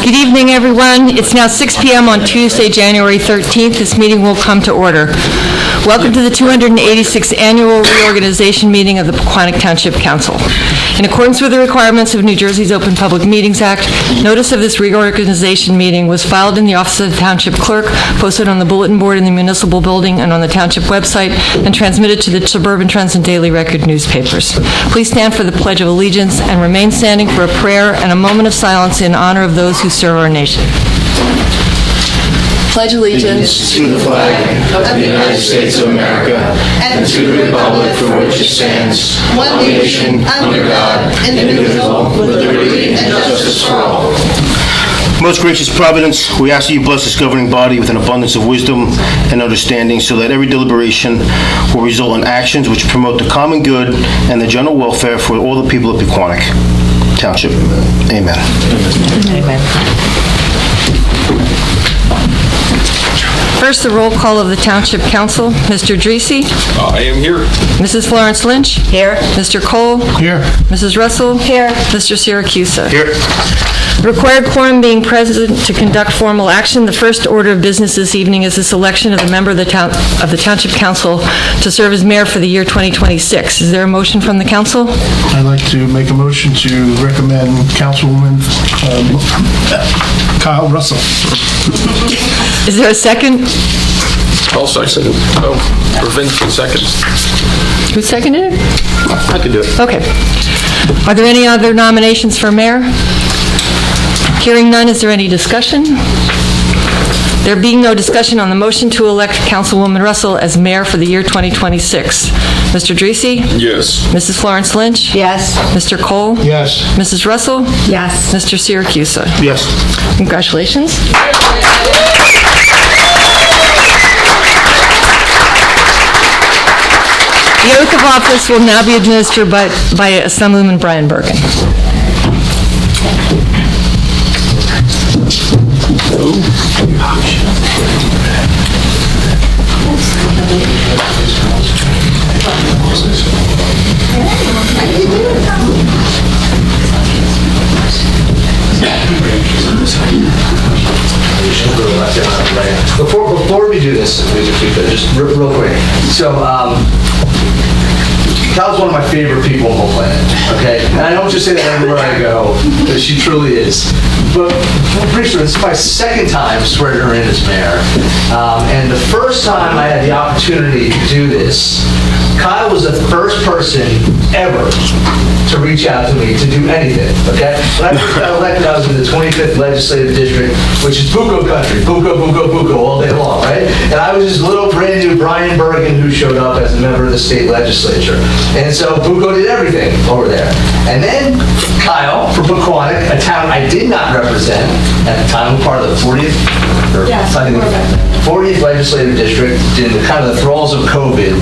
Good evening, everyone. It's now 6 p.m. on Tuesday, January 13th. This meeting will come to order. Welcome to the 286th Annual Reorganization Meeting of the Pequannock Township Council. In accordance with the requirements of New Jersey's Open Public Meetings Act, notice of this reorganization meeting was filed in the office of the Township Clerk, posted on the bulletin board in the municipal building and on the Township website, and transmitted to the Suburban Trends and Daily Record newspapers. Please stand for the Pledge of Allegiance and remain standing for a prayer and a moment of silence in honor of those who serve our nation. Pledge allegiance to the flag of the United States of America and to the republic for which it stands, one nation, under God, indivisible, with liberty and justice for all. Most gracious Providence, we ask that you bless this governing body with an abundance of wisdom and understanding so that every deliberation will result in actions which promote the common good and the general welfare for all the people of Pequannock Township. Amen. Amen. First, the roll call of the Township Council. Mr. Dreese? I am here. Mrs. Florence Lynch? Here. Mr. Cole? Here. Mrs. Russell? Here. Mr. Siracusa? Here. Required quorum being present to conduct formal action, the first order of business this evening is the selection of a member of the Township Council to serve as mayor for the year 2026. Is there a motion from the council? I'd like to make a motion to recommend Councilwoman Kyle Russell. Is there a second? I'll second it. Oh, Vince can second. Who seconded it? I can do it. Okay. Are there any other nominations for mayor? Hearing none, is there any discussion? There being no discussion on the motion to elect Councilwoman Russell as mayor for the year 2026. Mr. Dreese? Yes. Mrs. Florence Lynch? Yes. Mr. Cole? Yes. Mrs. Russell? Yes. Mr. Siracusa? Yes. Congratulations. The oath of office will now be administered by Assemblyman Brian Bergen. Before we do this, if we could, just real quick. So, Kyle's one of my favorite people on the whole planet, okay? And I don't just say that everywhere I go, because she truly is. But I'm pretty sure this is my second time swearing her in as mayor. And the first time I had the opportunity to do this, Kyle was the first person ever to reach out to me to do anything, okay? When I first got elected, I was in the 25th Legislative District, which is Bucco country, Bucco, all day long, right? And I was this little brand new Brian Bergen who showed up as a member of the state legislature. And so Bucco did everything over there. And then Kyle from Pequannock, a town I did not represent at the time, part of the 40th, or Yes, 40th Legislative District, in the kind of the thralls of COVID,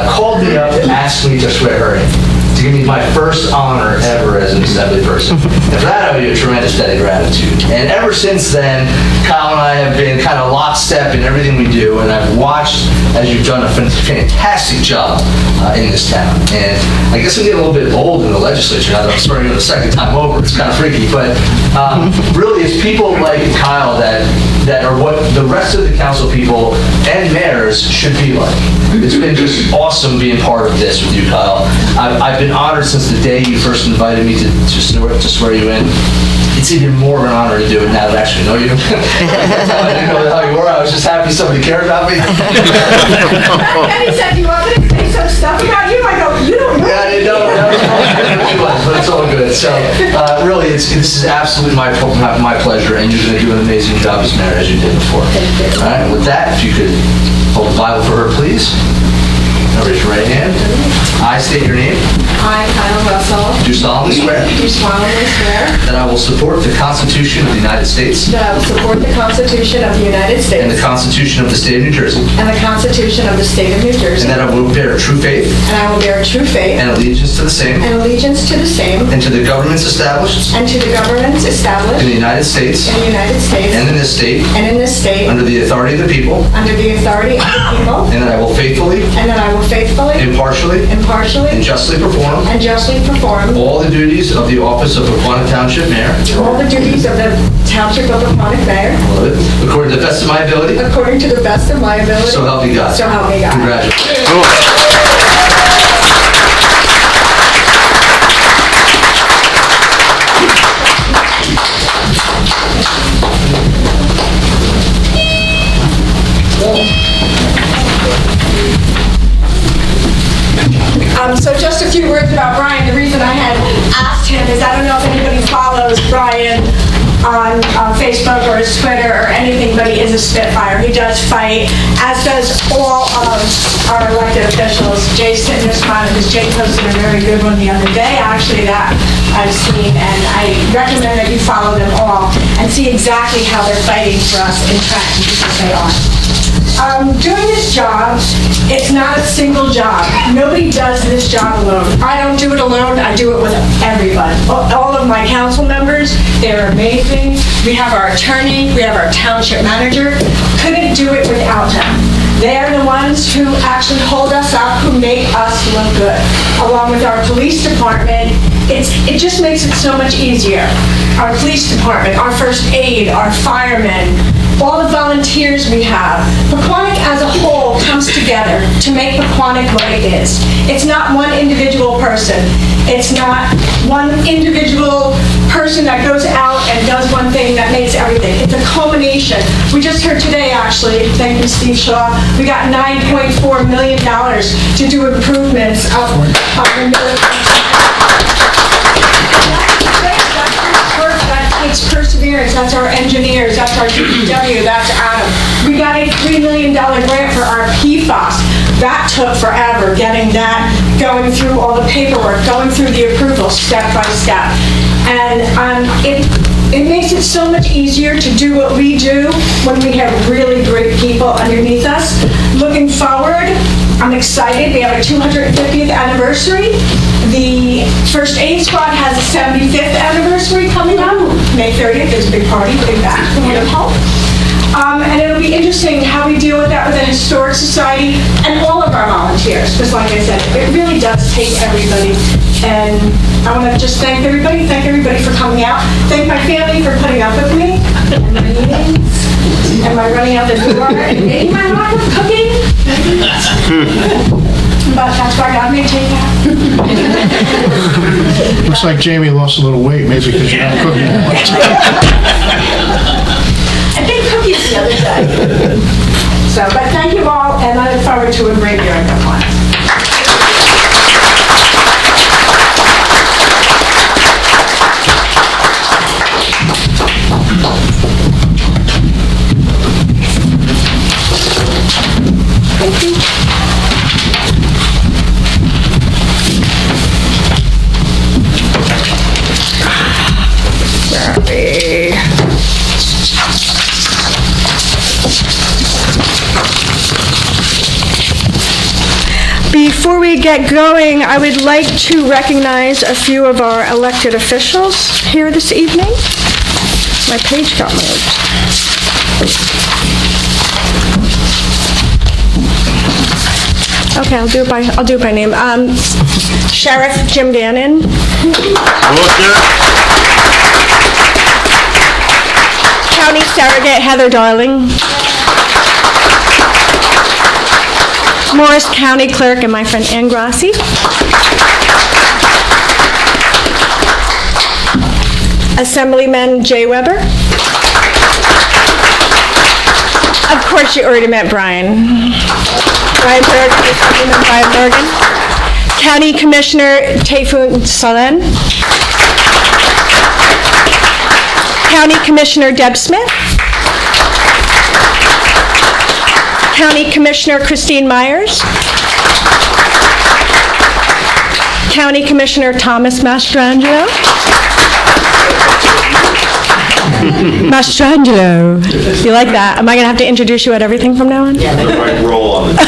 called me up and asked me to swear her in, to give me my first honor ever as an assembly person. And for that, I owe you a tremendous debt of gratitude. And ever since then, Kyle and I have been kind of lockstep in everything we do, and I've watched as you've done a fantastic job in this town. And I guess I'm getting a little bit old in the legislature now that I'm starting the second time over. It's kind of freaky, but really it's people like Kyle that are what the rest of the council people and mayors should be like. It's been just awesome being part of this with you, Kyle. I've been honored since the day you first invited me to swear you in. It's even more of an honor to do it now that I actually know you. I didn't know how you were. I was just happy somebody cared about me. And he said, you want me to say some stuff about you? I go, you don't know. Yeah, I didn't know. But it's all good. So really, this is absolutely my pleasure, and you're going to do an amazing job as mayor as you did before. All right, with that, if you could hold the Bible for her, please. Now raise your right hand. I state your name. I, Kyle Russell, Do solemnly swear do solemnly swear that I will support the Constitution of the United States that I will support the Constitution of the United and the States Constitution of the State of New Jersey, and the Constitution of the State of New Jersey, and that I will bear true faith and I will bear true faith and allegiance to the same and allegiance to the same and to the governments established and to the governments in established the United States in the United States and in this state and in this state under the authority of the people, under the authority of the people, and that I will faithfully, and that I will faithfully, impartially, impartially, and justly perform and justly perform all the duties of the office of Pequannock Township Mayor all the duties of the Township of Pequannock Mayor according to the best of my ability. according to the best of my ability. So help me God. So help me God. Congratulations. So just a few words about Brian. The reason I had asked him is I don't know if anybody follows Brian on Facebook or his Twitter or anything, but he is a Spitfire. He does fight, as does all of our elected officials. Jay's sitting there smiling because Jay posted a very good one the other day, actually, that I've seen, and I recommend that you follow them all and see exactly how they're fighting for us in Trenton, because they are. Doing this job, it's not a single job. Nobody does this job alone. I don't do it alone, I do it with everybody. All of my council members, they're amazing. We have our attorney, we have our township manager. Couldn't do it without them. They're the ones who actually hold us up, who make us look good. Along with our police department, it just makes it so much easier. Our police department, our first aid, our firemen, all the volunteers we have. Pequannock as a whole comes together to make Pequannock what it is. It's not one individual person. It's not one individual person that goes out and does one thing that makes everything. It's a culmination. We just heard today, actually, thank you, Steve Shaw, we got $9.4 million to do improvements of the military. It's perseverance, that's our engineers, that's our DPW, that's Adam. We got a $3 million grant for our PFAS. That took forever, getting that, going through all the paperwork, going through the approval step by step. And it makes it so much easier to do what we do when we have really great people underneath us. Looking forward, I'm excited. We have a 250th anniversary. The First Aid Squad has a 75th anniversary coming up. May 30th, there's a big party, big bash, coming home. And it'll be interesting how we deal with that with the Historic Society and all of our volunteers, because like I said, it really does take everybody. And I want to just thank everybody for coming out. Thank my family for putting up with me, and my meetings, and my running out the door, and making my life cooking. But that's why God may take that. Looks like Jamie lost a little weight, maybe because you're not cooking that much. I think cookies the other day. So, but thank you all, and I look forward to a great year in Pequannock. Thank you. Where are we? Before we get going, I would like to recognize a few of our elected officials here this evening. My page got moved. Okay, I'll do it by name. Sheriff Jim Gannon. County Surrogate Heather Darling. Morris County Clerk and my friend Ann Grassi. Assemblyman Jay Weber. Of course, you already met Brian. Brian Bergen, Assemblyman Brian Bergen. County Commissioner Tayfun Salen. County Commissioner Deb Smith. County Commissioner Christine Myers. County Commissioner Thomas Mastrangelo. Mastrangelo. You like that? Am I going to have to introduce you at everything from now on? Yeah. Roll on it.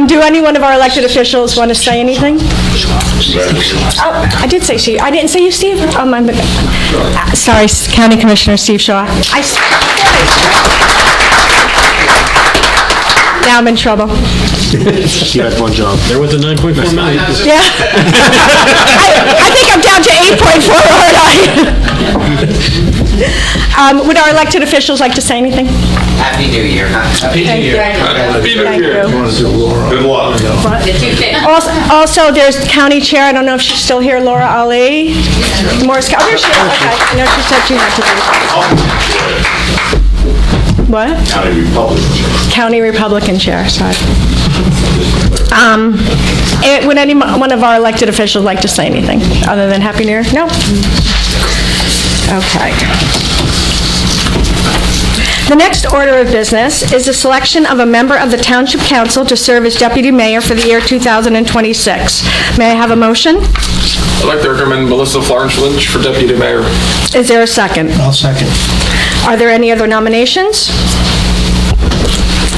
Do any one of our elected officials want to say anything? Oh, I did say Steve. I didn't say you, Steve. Oh, my bad. Sorry, County Commissioner Steve Shaw. now I'm in trouble. You had one job. There was a 9.4 million. Yeah. I think I'm down to 8.4, aren't I? Would our elected officials like to say anything? Happy New Year. Happy New Year. Happy New Thank Year. you. Good luck. Also, there's county chair, I don't know if she's still here, Laura Ali. Morris, oh, there she is, okay. I know she said she had to be. What? County Republican chair, sorry. Would any one of our elected officials like to say anything, other than Happy New Year? No? Okay. The next order of business is the selection of a member of the Township Council to serve as deputy mayor for the year 2026. May I have a motion? I'd like to recommend Melissa Florence Lynch for deputy mayor. Is there a second? I'll second. Are there any other nominations?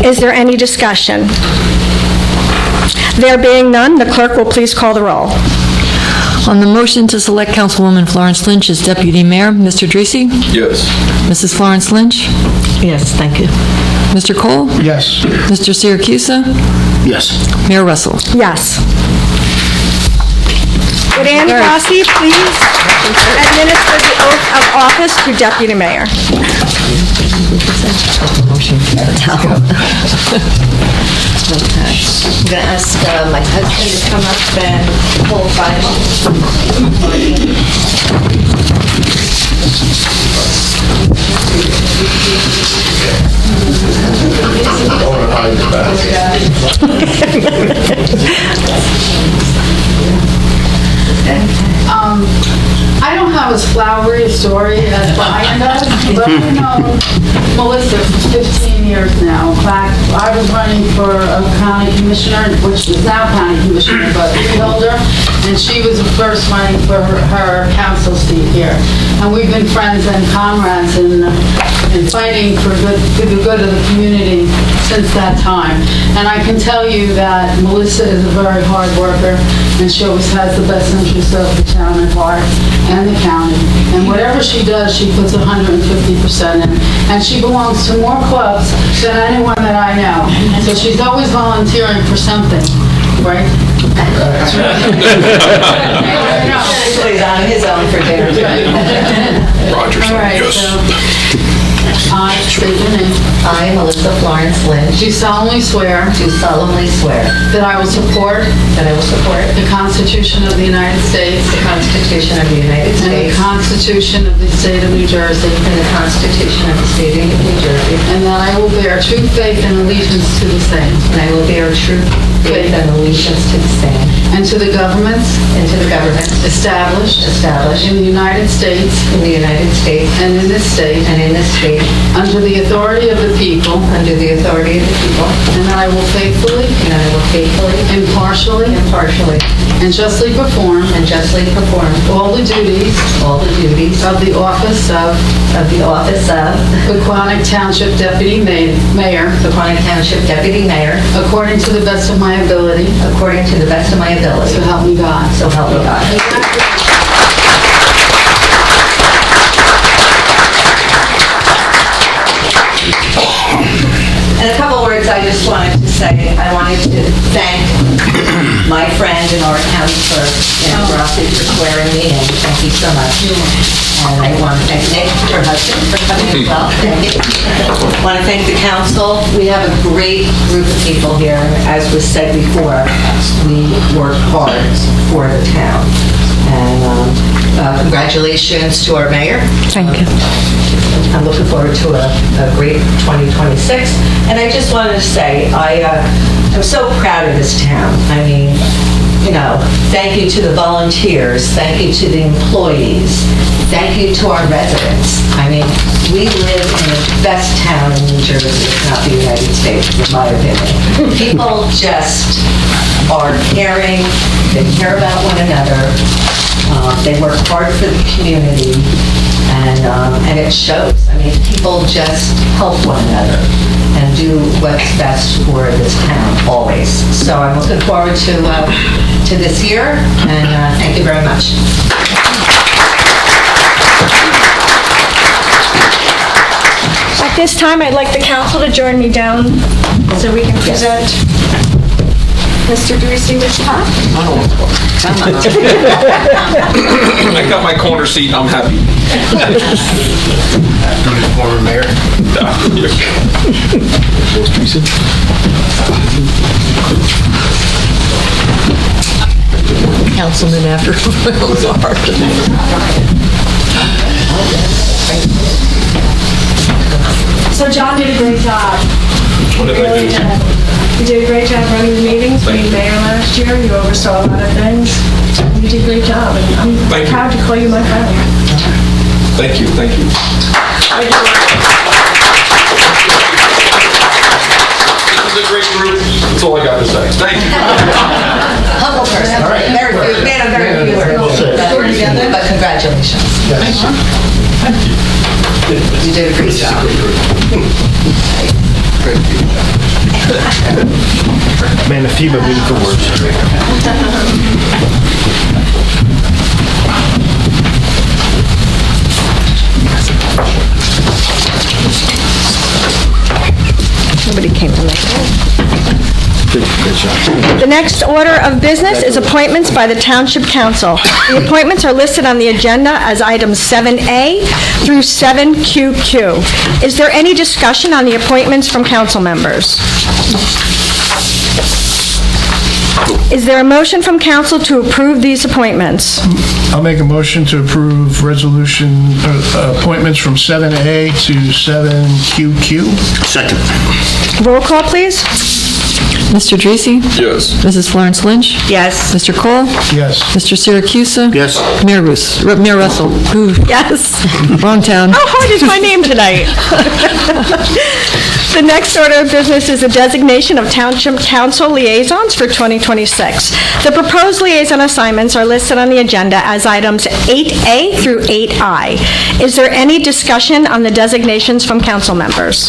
Is there any discussion? There being none, the clerk will please call the roll. On the motion to select Councilwoman Florence Lynch as deputy mayor, Mr. Dreesy? Yes. Mrs. Florence Lynch? Yes, thank you. Mr. Cole? Yes. Mr. Siracusa? Yes. Mayor Russell? Yes. Would Ann Rossi please administer the oath of office to deputy mayor? Okay. I'm going to ask my husband to come up and hold Bible. I don't have as flowery a story as Brian does, but I've known Melissa for 15 years now. In fact, I was running for a county commissioner, which is now county commissioner, but freeholder, and she was the first running for her council seat here. And we've been friends and comrades in fighting for the good of the community since that time. And I can tell you that Melissa is a very hard worker, and she always has the best interests of the town at heart and the county. And whatever she does, she puts 150% in. And she belongs to more clubs than anyone that I know. So she's always volunteering for something, right? So he's on his own for dinner. Roger's All right, yes. so I state your name. I, Melissa Florence Lynch, Do solemnly swear do solemnly swear that I will support that I will support the Constitution of the United States the Constitution of the United and the States Constitution of the State of New Jersey, and the Constitution of the State of New Jersey, and that I will bear true faith and allegiance to the same, and I will bear true faith and allegiance to the same, and to the governments and to the government established established in the United States in the United States and in this state and in this state under the authority of the people, under the authority of the people, and that I will faithfully, and I will faithfully, impartially, impartially, and justly perform and justly perform all the duties all the duties of the office of Pequannock Township Deputy Mayor Pequannock Township Deputy Mayor according to the best of my ability, according to the best of my ability. so help me God. So help me God. And a couple words I just wanted to say. I wanted to thank my friend and our county clerk, Ann Rossi, for swearing me in. Thank you so much. And I want to thank Nick, her husband, for coming as well. Thank you. I want to thank the council. We have a great group of people here. As was said before, we work hard for the town. And congratulations to our mayor. Thank you. I'm looking forward to a great 2026. And I just wanted to say, I'm so proud of this town. I mean, thank you to the volunteers, thank you to the employees, thank you to our residents. I mean, we live in the best town in New Jersey, if not the United States, in my opinion. People just are caring, they care about one another, they work hard for the community, and it shows. I mean, people just help one another and do what's best for this town, always. So I'm looking forward to this year, and thank you very much. Back this time, I'd like the council to join me down so we can present Mr. Dreesy with top. I got my corner seat, I'm happy. Former mayor. Councilman after. So John did a great job. What did I Really do? did. You did a great job running the meetings, being mayor last year, you oversaw a lot of things. You did a great job, and I'm Thank you. proud to call you my friend. Thank you, thank you. This is a great group, that's all I got to say. Thank you. Humble person. Very good. Man, I'm very good. But congratulations. You did a great job. Man, a few but beautiful words. Nobody came to make The next order of business is appointments by the Township Council. The appointments are listed on the agenda as items 7A through 7QQ. Is there any discussion on the appointments from council members? Is there a motion from council to approve these appointments? I'll make a motion to approve resolution appointments from 7A to 7QQ. Second. Roll call, please. Mr. Dreesy? Yes. Mrs. Florence Lynch? Yes. Mr. Cole? Yes. Mr. Siracusa? Yes. Mayor Russell? Ooh, Yes. wrong town. How hard is my name tonight? The next order of business is the designation of Township Council liaisons for 2026. The proposed liaison assignments are listed on the agenda as items 8A through 8I. Is there any discussion on the designations from council members?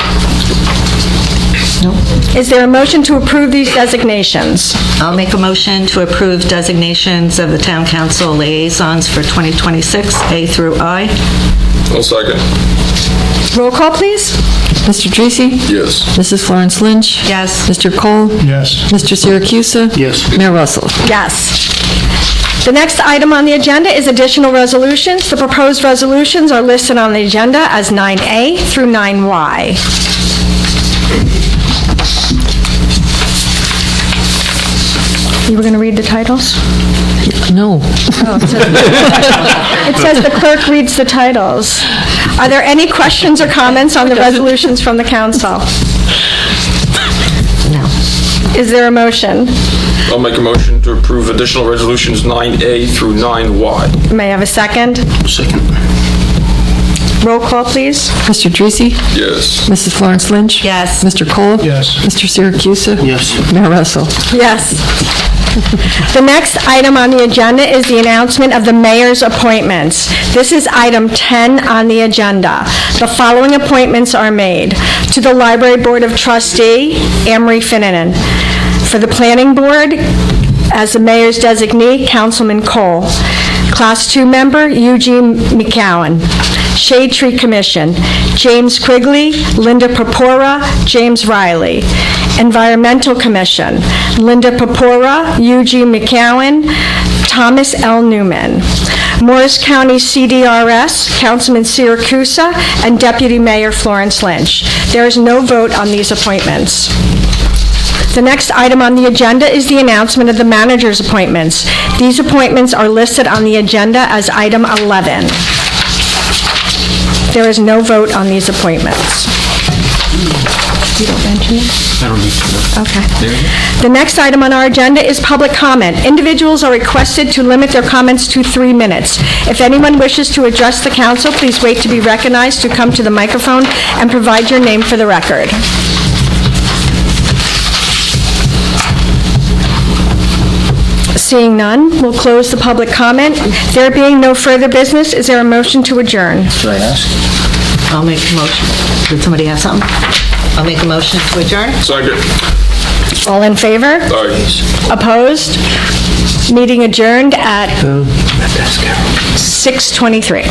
Is there a motion to approve these designations? I'll make a motion to approve designations of the town council liaisons for 2026, A through I. I'll second. Roll call, please. Mr. Dreesy? Yes. Mrs. Florence Lynch? Yes. Mr. Cole? Yes. Mr. Siracusa? Yes. Mayor Russell? Yes. The next item on the agenda is additional resolutions. The proposed resolutions are listed on the agenda as 9A through 9Y. You were going to read the titles? No. It says the clerk reads the titles. Are there any questions or comments on the resolutions from the council? No. Is there a motion? I'll make a motion to approve additional resolutions 9A through 9Y. May I have a second? Second. Roll call, please. Mr. Dreesy? Yes. Mrs. Florence Lynch? Yes. Mr. Cole? Yes. Mr. Siracusa? Yes. Mayor Russell? Yes. The next item on the agenda is the announcement of the mayor's appointments. This is item 10 on the agenda. The following appointments are made. To the Library Board of Trustee, Amory Finneran. For the Planning Board, as the mayor's designee, Councilman Cole. Class 2 member, Eugene McCowan. Shade Tree Commission, James Quigley, Linda Purpura, James Riley. Environmental Commission, Linda Purpura, Eugene McCowan, Thomas L. Newman. Morris County CDRS, Councilman Siracusa, and Deputy Mayor Florence Lynch. There is no vote on these appointments. The next item on the agenda is the announcement of the manager's appointments. These appointments are listed on the agenda as item 11. There is no vote on these appointments. You don't mention it? I don't need to. Okay. The next item on our agenda is public comment. Individuals are requested to limit their comments to 3 minutes. If anyone wishes to address the council, please wait to be recognized to come to the microphone and provide your name for the record. Seeing none, we'll close the public comment. There being no further business, is there a motion to adjourn? Should I ask? I'll make a motion. Did somebody have something? I'll make a motion to adjourn. Second. All in favor? Aye. Opposed? Meeting adjourned at 6:23.